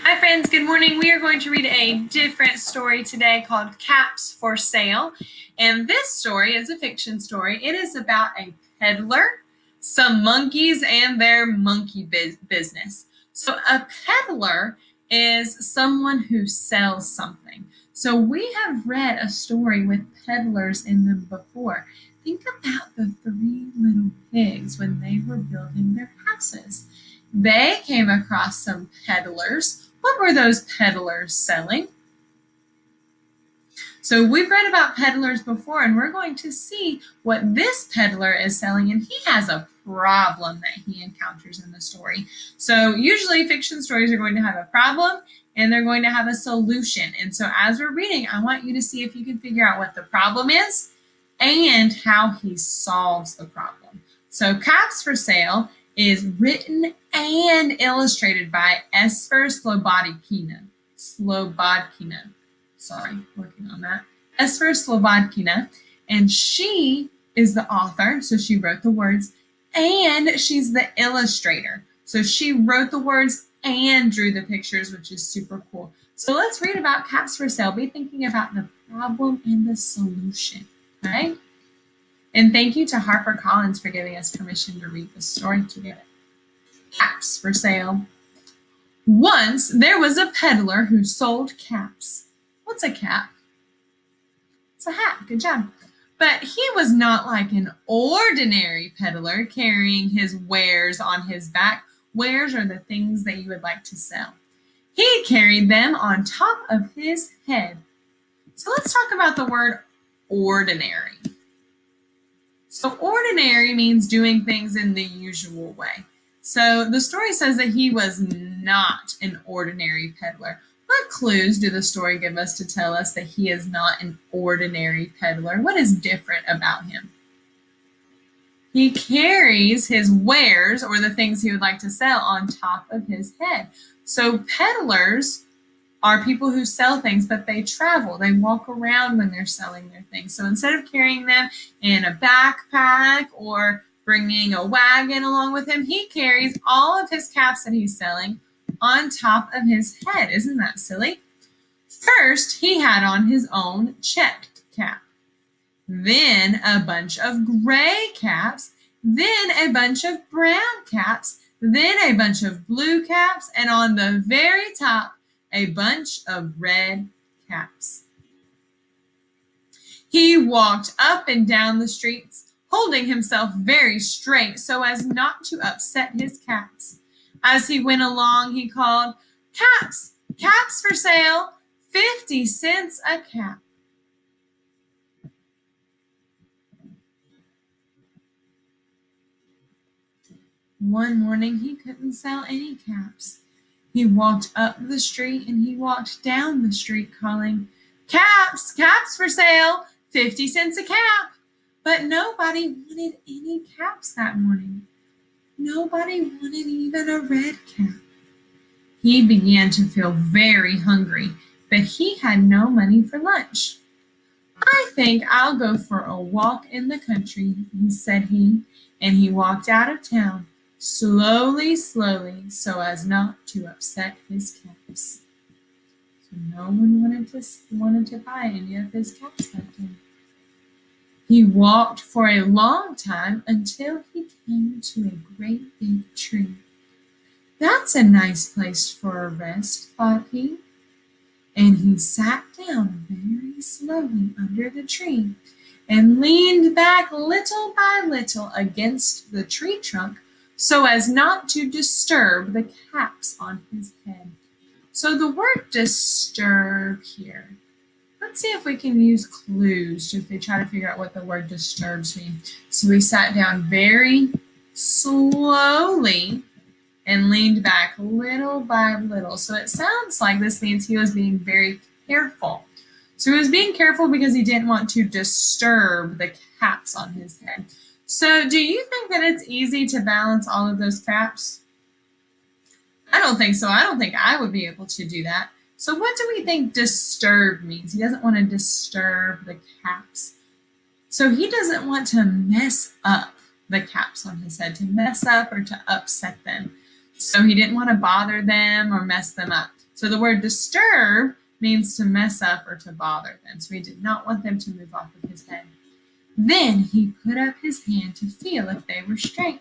Hi friends, good morning. We are going to read a different story today called Caps for Sale. And this story is a fiction story. It is about a peddler, some monkeys, and their monkey business. So a peddler is someone who sells something. So we have read a story with peddlers in them before. Think about the three little pigs when they were building their houses. They came across some peddlers. What were those peddlers selling? So we've read about peddlers before, and we're going to see what this peddler is selling, and he has a problem that he encounters in the story. So usually fiction stories are going to have a problem, and they're going to have a solution. And so as we're reading, I want you to see if you can figure out what the problem is and how he solves the problem. So Caps for Sale is written and illustrated by Esther Slobodkina. Sorry, working on that. Esther Slobodkina, and she is the author, so she wrote the words, and she's the illustrator. So she wrote the words and drew the pictures, which is super cool. So let's read about Caps for Sale. Be thinking about the problem and the solution, okay? And thank you to HarperCollins for giving us permission to read this story together. Caps for Sale. Once there was a peddler who sold caps. What's a cap? It's a hat. Good job. But he was not like an ordinary peddler carrying his wares on his back. Wares are the things that you would like to sell. He carried them on top of his head. So let's talk about the word ordinary. So ordinary means doing things in the usual way. So the story says that he was not an ordinary peddler. What clues do the story give us to tell us that he is not an ordinary peddler? What is different about him? He carries his wares, or the things he would like to sell, on top of his head. So peddlers are people who sell things, but they travel. They walk around when they're selling their things. So instead of carrying them in a backpack or bringing a wagon along with him, he carries all of his caps that he's selling on top of his head. Isn't that silly? First, he had on his own checked cap, then a bunch of gray caps, then a bunch of brown caps, then a bunch of blue caps, and on the very top, a bunch of red caps. He walked up and down the streets, holding himself very straight so as not to upset his caps. As he went along, he called, "Caps! Caps for sale! 50 cents a cap." One morning, he couldn't sell any caps. He walked up the street and he walked down the street calling, "Caps! Caps for sale! 50 cents a cap!" But nobody wanted any caps that morning. Nobody wanted even a red cap. He began to feel very hungry, but he had no money for lunch. "I think I'll go for a walk in the country," said he, and he walked out of town, slowly, so as not to upset his caps. So no one wanted to buy any of his caps that day. He walked for a long time until he came to a great big tree. "That's a nice place for a rest," thought he, and he sat down very slowly under the tree and leaned back little by little against the tree trunk so as not to disturb the caps on his head. So the word disturb here, let's see if we can use clues if they try to figure out what the word disturbs means. So he sat down very slowly and leaned back little by little. So it sounds like this means he was being very careful. So he was being careful because he didn't want to disturb the caps on his head. So do you think that it's easy to balance all of those caps? I don't think so. I don't think I would be able to do that. So what do we think disturb means? He doesn't want to disturb the caps. So he doesn't want to mess up the caps on his head, to mess up or to upset them. So he didn't want to bother them or mess them up. So the word disturb means to mess up or to bother them. So he did not want them to move off of his head. Then he put up his hand to feel if they were straight.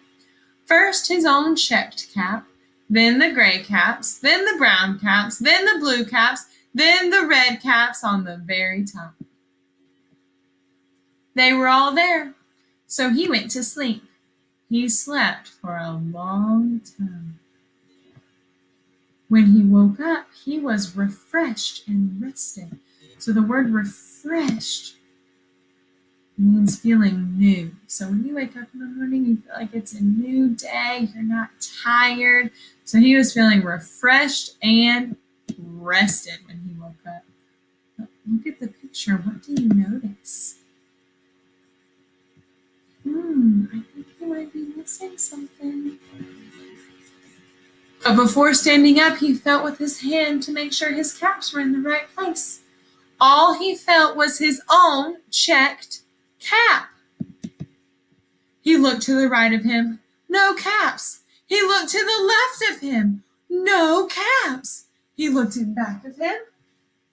First his own checked cap, then the gray caps, then the brown caps, then the blue caps, then the red caps on the very top. They were all there, so he went to sleep. He slept for a long time. When he woke up, he was refreshed and rested. So the word refreshed means feeling new. So when you wake up in the morning, you feel like it's a new day. You're not tired. So he was feeling refreshed and rested when he woke up. But look at the picture. What do you notice? I think he might be missing something. But before standing up, he felt with his hand to make sure his caps were in the right place. All he felt was his own checked cap. He looked to the right of him. No caps. He looked to the left of him. No caps. He looked in back of him.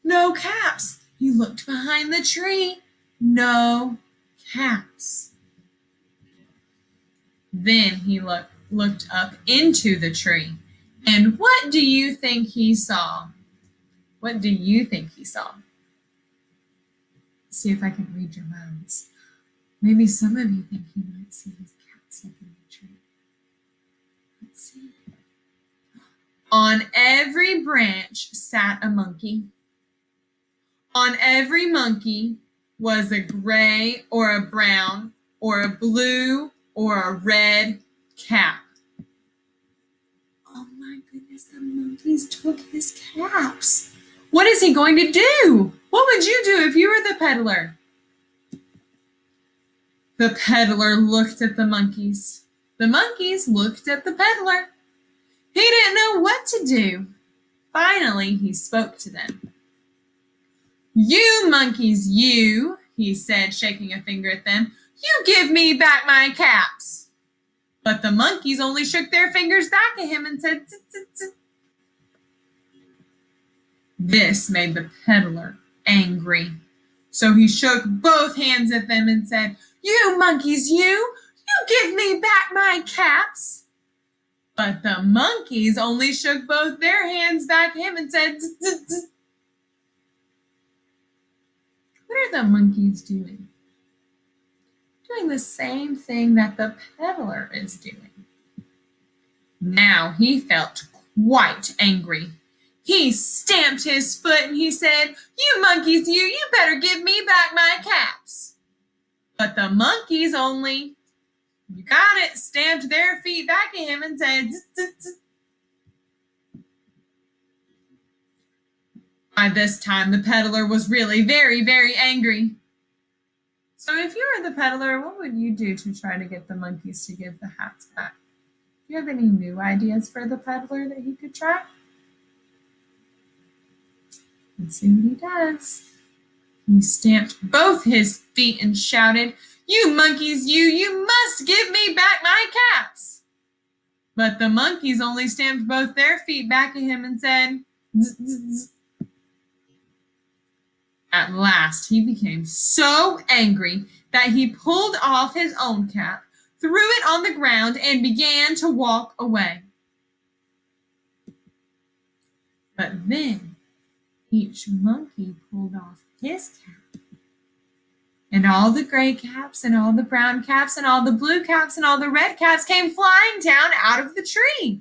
No caps. He looked behind the tree. No caps. Then he looked up into the tree. And what do you think he saw? What do you think he saw? See if I can read your minds. Maybe some of you think he might see his caps up in the tree. Let's see. On every branch sat a monkey. On every monkey was a gray or a brown or a blue or a red cap. Oh my goodness, the monkeys took his caps. What is he going to do? What would you do if you were the peddler? The peddler looked at the monkeys. The monkeys looked at the peddler. He didn't know what to do. Finally, he spoke to them. You monkeys, you, he said, shaking a finger at them, you give me back my caps. But the monkeys only shook their fingers back at him and said, tz, tz, tz. This made the peddler angry. So he shook both hands at them and said, you monkeys, you give me back my caps. But the monkeys only shook both their hands back at him and said, tz, tz, tz. What are the monkeys doing? Doing the same thing that the peddler is doing. Now he felt quite angry. He stamped his foot and he said, you monkeys, you better give me back my caps. But the monkeys only, you got it, stamped their feet back at him and said, zzz, zzz, zzz. By this time, the peddler was really very, very angry. So if you were the peddler, what would you do to try to get the monkeys to give the hats back? Do you have any new ideas for the peddler that he could try? Let's see what he does. He stamped both his feet and shouted, you monkeys, you must give me back my caps. But the monkeys only stamped both their feet back at him and said, zzz, zzz, zzz. At last, he became so angry that he pulled off his own cap, threw it on the ground, and began to walk away. But then each monkey pulled off his cap. And all the gray caps and all the brown caps and all the blue caps and all the red caps came flying down out of the tree.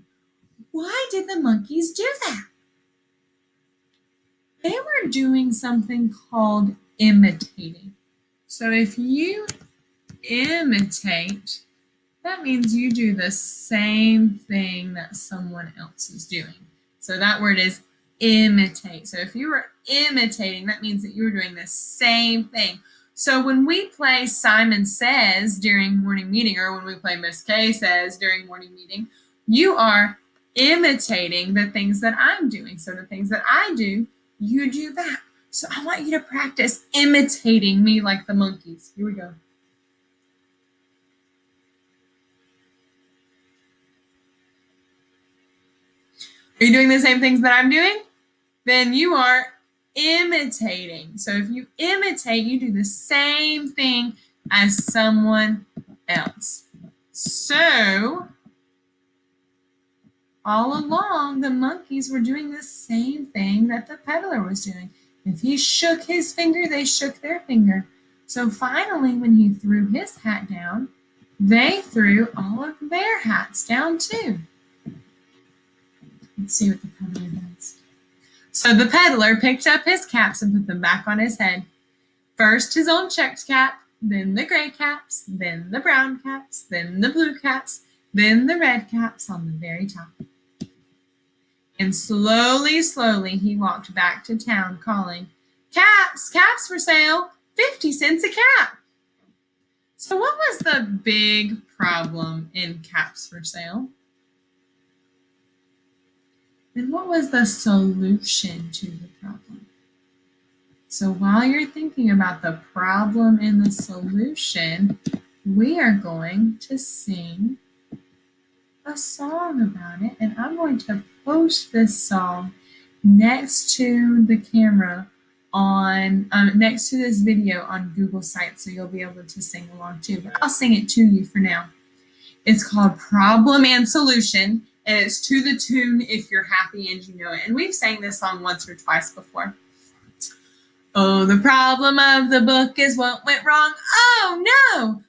Why did the monkeys do that? They were doing something called imitating. So if you imitate, that means you do the same thing that someone else is doing. So that word is imitate. So if you were imitating, that means that you were doing the same thing. So when we play Simon Says during morning meeting, or when we play Miss Kay Says during morning meeting, you are imitating the things that I'm doing. So the things that I do, you do that. So I want you to practice imitating me like the monkeys. Here we go. Are you doing the same things that I'm doing? Then you are imitating. So if you imitate, you do the same thing as someone else. So all along, the monkeys were doing the same thing that the peddler was doing. If he shook his finger, they shook their finger. So finally, when he threw his hat down, they threw all of their hats down too. Let's see what the peddler does. So the peddler picked up his caps and put them back on his head. First his own checked cap, then the gray caps, then the brown caps, then the blue caps, then the red caps on the very top. And slowly, slowly he walked back to town calling, "Caps, caps for sale, 50 cents a cap." So what was the big problem in caps for sale? And what was the solution to the problem? So while you're thinking about the problem and the solution, we are going to sing a song about it, and I'm going to post this song next to the camera on next to this video on Google Sites, so you'll be able to sing along too, but I'll sing it to you for now. It's called Problem and Solution, and it's to the tune If You're Happy and You Know It, and we've sang this song once or twice before. Oh, the problem of the book is what went wrong. Oh no!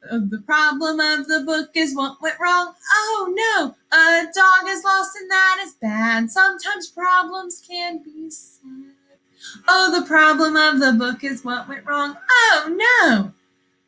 The problem of the book is what went wrong. Oh no! A dog is lost and that is bad. Sometimes problems can be sad. Oh, the problem of the book is what went wrong. Oh no!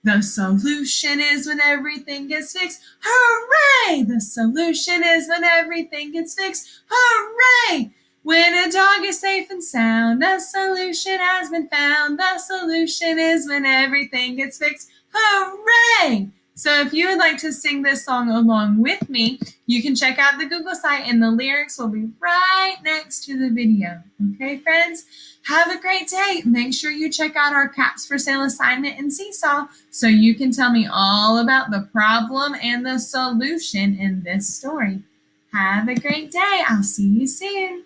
The solution is when everything gets fixed. Hooray! The solution is when everything gets fixed. Hooray! When a dog is safe and sound, the solution has been found. The solution is when everything gets fixed. Hooray! So if you would like to sing this song along with me, you can check out the Google site and the lyrics will be right next to the video. Okay, friends? Have a great day. Make sure you check out our Caps for Sale assignment in Seesaw so you can tell me all about the problem and the solution in this story. Have a great day. I'll see you soon.